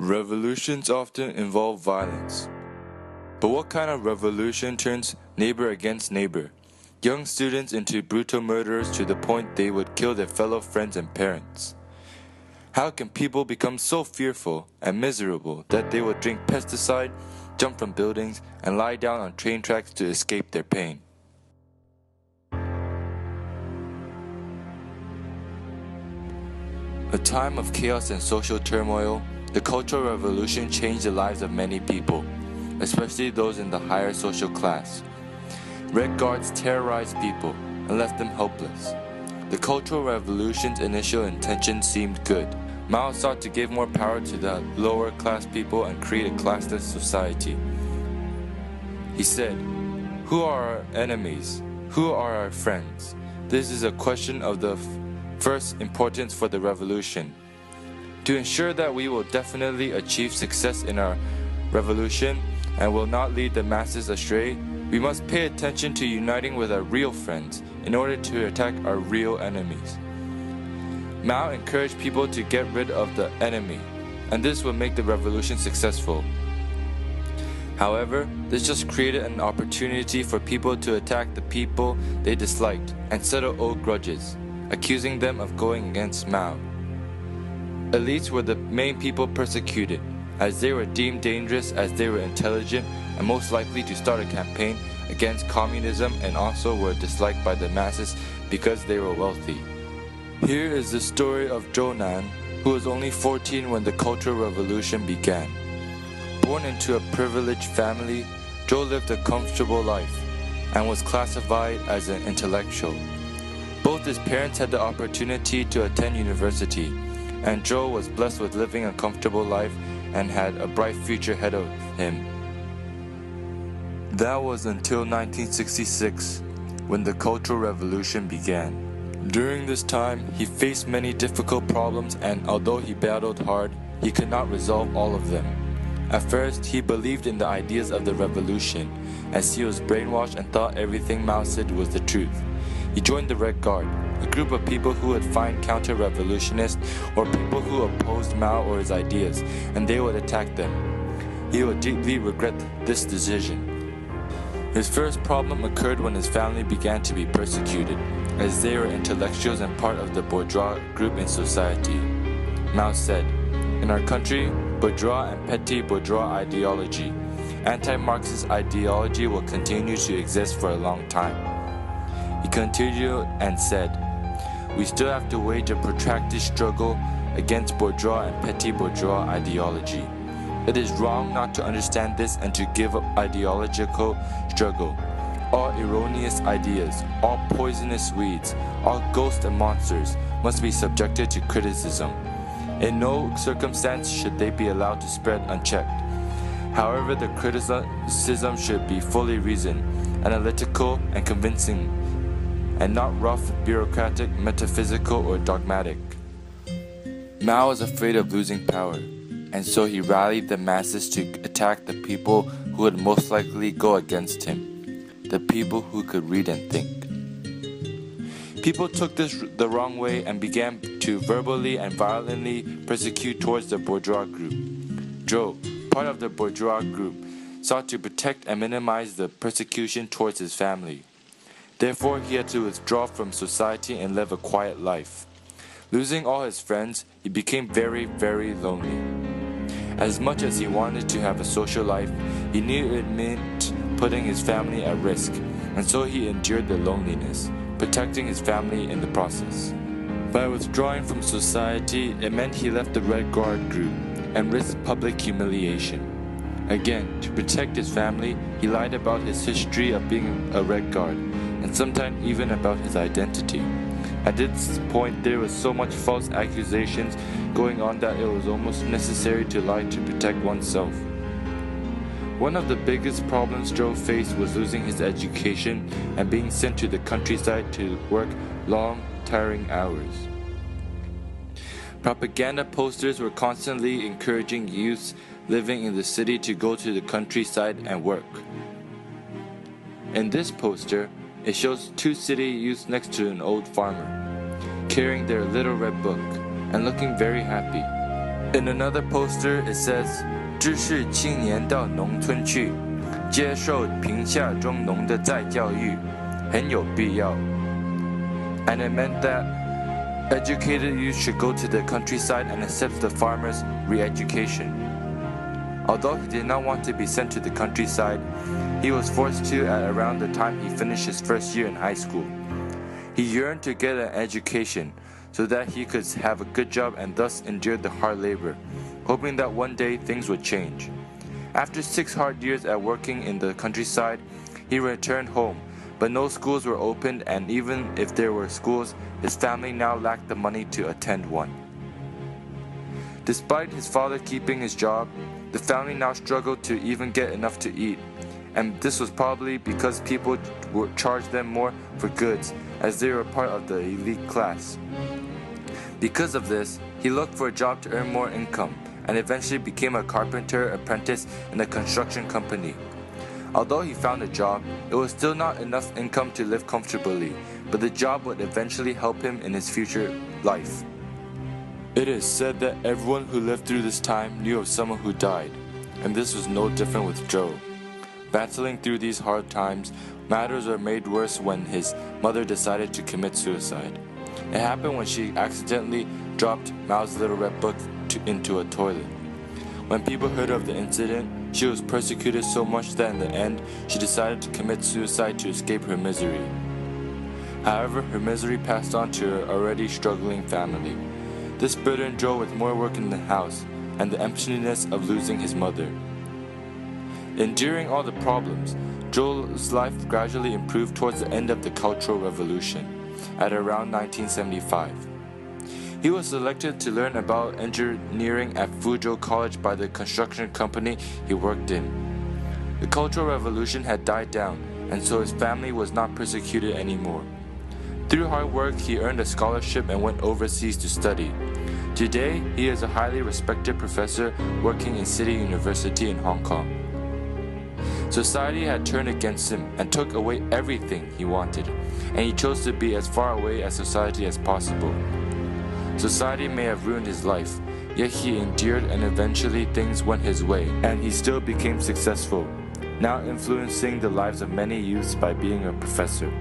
Revolutions often involve violence. But what kind of revolution turns neighbor against neighbor, young students into brutal murderers to the point they would kill their fellow friends and parents? How can people become so fearful and miserable that they would drink pesticide, jump from buildings, and lie down on train tracks to escape their pain? A time of chaos and social turmoil, the Cultural Revolution changed the lives of many people, especially those in the higher social class. Red Guards terrorized people and left them helpless. The Cultural Revolution's initial intention seemed good. Mao sought to give more power to the lower class people and create a classless society. He said, "Who are our enemies? Who are our friends?" This is a question of the first importance for the revolution. To ensure that we will definitely achieve success in our revolution and will not lead the masses astray, we must pay attention to uniting with our real friends in order to attack our real enemies. Mao encouraged people to get rid of the enemy, and this will make the revolution successful. However, this just created an opportunity for people to attack the people they disliked and settle old grudges, accusing them of going against Mao. Elites were the main people persecuted, as they were deemed dangerous as they were intelligent and most likely to start a campaign against communism, and also were disliked by the masses because they were wealthy. Here is the story of Zhou Nan, who was only 14 when the Cultural Revolution began. Born into a privileged family, Zhou lived a comfortable life and was classified as an intellectual. Both his parents had the opportunity to attend university, and Zhou was blessed with living a comfortable life and had a bright future ahead of him. That was until 1966, when the Cultural Revolution began. During this time, he faced many difficult problems, and although he battled hard, he could not resolve all of them. At first, he believed in the ideas of the revolution, as he was brainwashed and thought everything Mao said was the truth. He joined the Red Guard, a group of people who would find counter-revolutionists or people who opposed Mao or his ideas, and they would attack them. He would deeply regret this decision. His first problem occurred when his family began to be persecuted, as they were intellectuals and part of the bourgeois group in society. Mao said, "In our country, bourgeois and petty bourgeois ideology, anti-Marxist ideology will continue to exist for a long time." He continued and said, "We still have to wage a protracted struggle against bourgeois and petty bourgeois ideology. It is wrong not to understand this and to give up ideological struggle. All erroneous ideas, all poisonous weeds, all ghosts and monsters must be subjected to criticism. In no circumstance should they be allowed to spread unchecked. However, the criticism should be fully reasoned, analytical, and convincing, and not rough, bureaucratic, metaphysical, or dogmatic." Mao was afraid of losing power, and so he rallied the masses to attack the people who would most likely go against him, the people who could read and think. People took this the wrong way and began to verbally and violently persecute towards the bourgeois group. Zhou, part of the bourgeois group, sought to protect and minimize the persecution towards his family. Therefore, he had to withdraw from society and live a quiet life. Losing all his friends, he became very, very lonely. As much as he wanted to have a social life, he knew it meant putting his family at risk, and so he endured the loneliness, protecting his family in the process. By withdrawing from society, it meant he left the Red Guard group and risked public humiliation. Again, to protect his family, he lied about his history of being a Red Guard, and sometimes even about his identity. At this point, there was so much false accusations going on that it was almost necessary to lie to protect oneself. One of the biggest problems Zhou faced was losing his education and being sent to the countryside to work long, tiring hours. Propaganda posters were constantly encouraging youths living in the city to go to the countryside and work. In this poster, it shows two city youths next to an old farmer, carrying their little red book and looking very happy. In another poster, it says, 知识青年到农村去，接受贫下中农的再教育，很有必要。And it meant that educated youth should go to the countryside and accept the farmers' re-education. Although he did not want to be sent to the countryside, he was forced to at around the time he finished his first year in high school. He yearned to get an education so that he could have a good job and thus endured the hard labor, hoping that one day things would change. After 6 hard years at working in the countryside, he returned home, but no schools were opened, and even if there were schools, his family now lacked the money to attend one. Despite his father keeping his job, the family now struggled to even get enough to eat, and this was probably because people would charge them more for goods as they were part of the elite class. Because of this, he looked for a job to earn more income and eventually became a carpenter apprentice in a construction company. Although he found a job, it was still not enough income to live comfortably, but the job would eventually help him in his future life. It is said that everyone who lived through this time knew of someone who died, and this was no different with Joe. Battling through these hard times, matters were made worse when his mother decided to commit suicide. It happened when she accidentally dropped Mao's Little Red Book into a toilet. When people heard of the incident, she was persecuted so much that in the end, she decided to commit suicide to escape her misery. However, her misery passed on to her already struggling family. This burdened Joe with more work in the house and the emptiness of losing his mother. Enduring all the problems, Joe's life gradually improved towards the end of the Cultural Revolution, at around 1975. He was selected to learn about engineering at Fuzhou College by the construction company he worked in. The Cultural Revolution had died down, and so his family was not persecuted anymore. Through hard work, he earned a scholarship and went overseas to study. Today, he is a highly respected professor working in City University in Hong Kong. Society had turned against him and took away everything he wanted, and he chose to be as far away as society as possible. Society may have ruined his life, yet he endured and eventually things went his way, and he still became successful, now influencing the lives of many youths by being a professor.